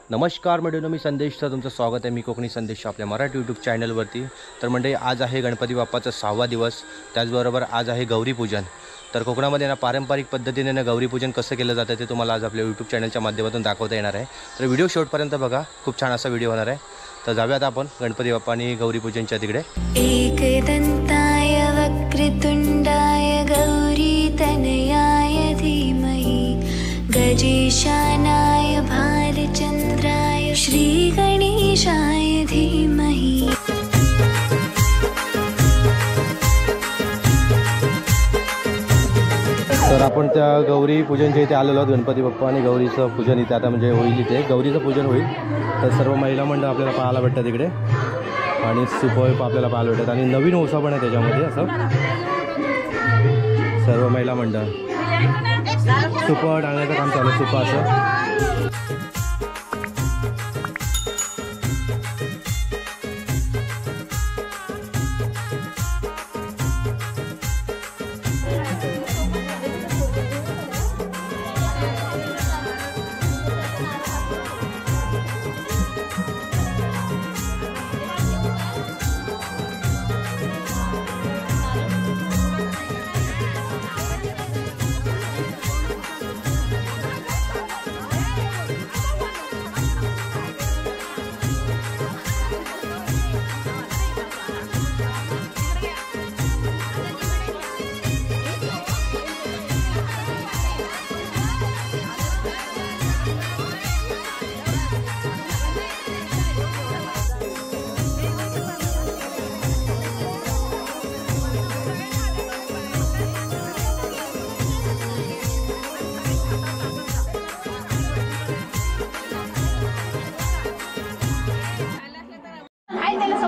नमस्कार मंडळी, मी संदेशचं तुमचं स्वागत आहे. मी कोकणी संदेश आपल्या मराठी यूट्यूब चॅनलवरती. तर मंडळी, आज आहे गणपती बाप्पाचा 6वा दिवस. त्याचबरोबर आज आहे गौरीपूजन. तर कोकणामध्ये ना पारंपरिक पद्धतीने ना गौरीपूजन कसं केलं जातं ते तुम्हाला आज आपल्या यूट्यूब चॅनलच्या माध्यमातून दाखवता येणार आहे. तर व्हिडिओ शेवटपर्यंत बघा, खूप छान असा व्हिडिओ होणार आहे. तर जाऊयात आपण गणपती बाप्पा आणि गौरीपूजनच्या तिकडे. एकदंताय वक्रतुंडाय गौरीतनयाय धीमहि गजेशानाय भालचंद्राय श्रीगणेशाय धीमहि. तर आपण त्या गौरी पूजनच्या इथे आलेलो आहोत. गणपती बाप्पा आणि गौरीचं पूजन इथे आता म्हणजे होईल. इथे गौरीचं पूजन होईल. तर सर्व महिला मंडळ आपल्याला पाहायला भेटतात तिकडे आणि सुपळ आपल्याला पाहायला भेटतात आणि नवीन ओसा पण आहे त्याच्यामध्ये. असं सर्व महिला मंडळ सुपळ टाळण्याचं काम चालू आहे. सुपा असं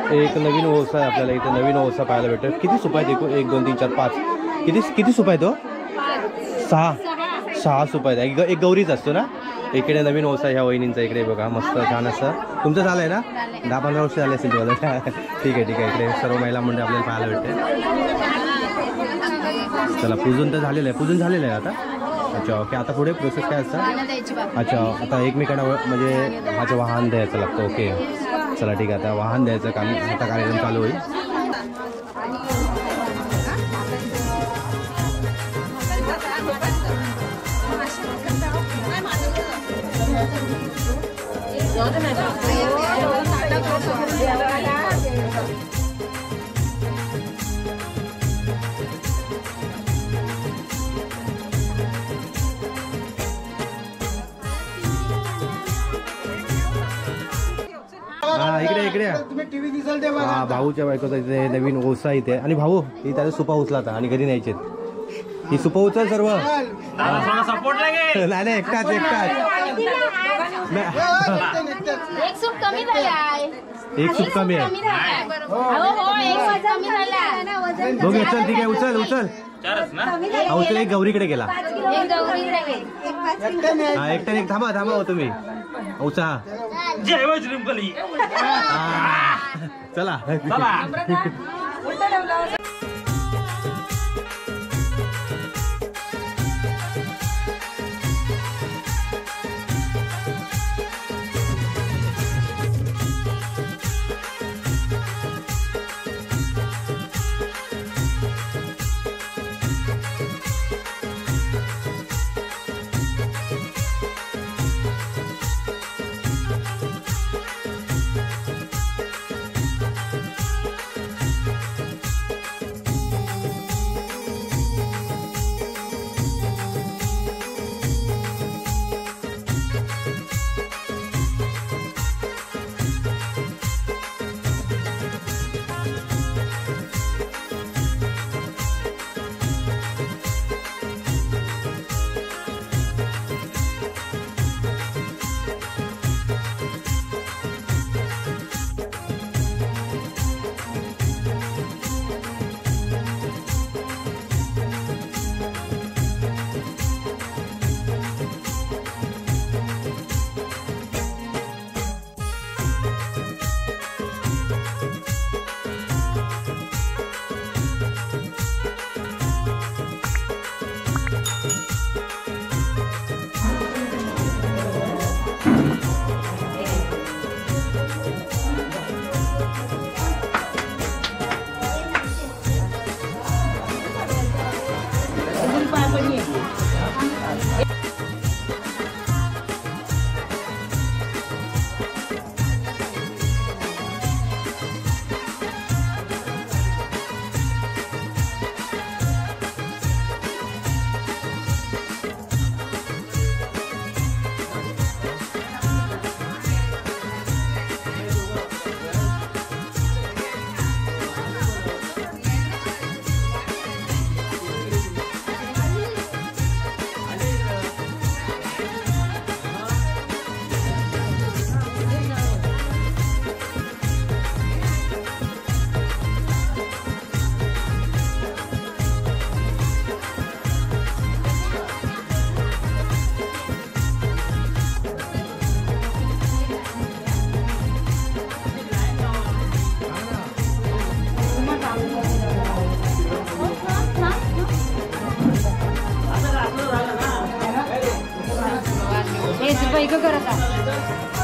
एक नवीन ओसा आहे. आपल्याला इथे नवीन ओसा पाहायला भेटतो. किती सुपा आहेत? 1 2 3 4 5 किती सुपा आहे तो? 6 सुपा आहेत. एक गौरीच असतो ना. इकडे नवीन ओसा ह्या वहिनींचा. इकडे बघा मस्त छान असं. तुमचं झालं आहे ना? 10-15 वर्ष झाले असेल तुम्हाला. ठीक आहे. इकडे सर्व महिला मंडळ आपल्याला पाहायला भेटते. चला, पूजन तर झालेलं आहे. पूजन झालेलं आहे आता. अच्छा, ओके. आता पुढे प्रोसेस काय असतं? अच्छा, आता एकमेकांना म्हणजे माझं वाहन द्यायचं लागतं. ओके, चला ठीक आहे. आता वाहन द्यायचं काम आता कार्यक्रम चालू होईल. इकडे हा भाऊच्या बायकोचा इथे नवीन ओसा इथे. आणि भाऊ ही त्याचा सुपा उचला आता आणि घरी न्यायचे. ही सुपा उचल सर्व. नाही एकटाच एक सूप कमी आहे. बघ, चल ठीक आहे. उचल उचल. एक गौरीकडे गेला. हा, एकट्याने. थांबा हो तुम्ही. उचा चला. बैग करत आहे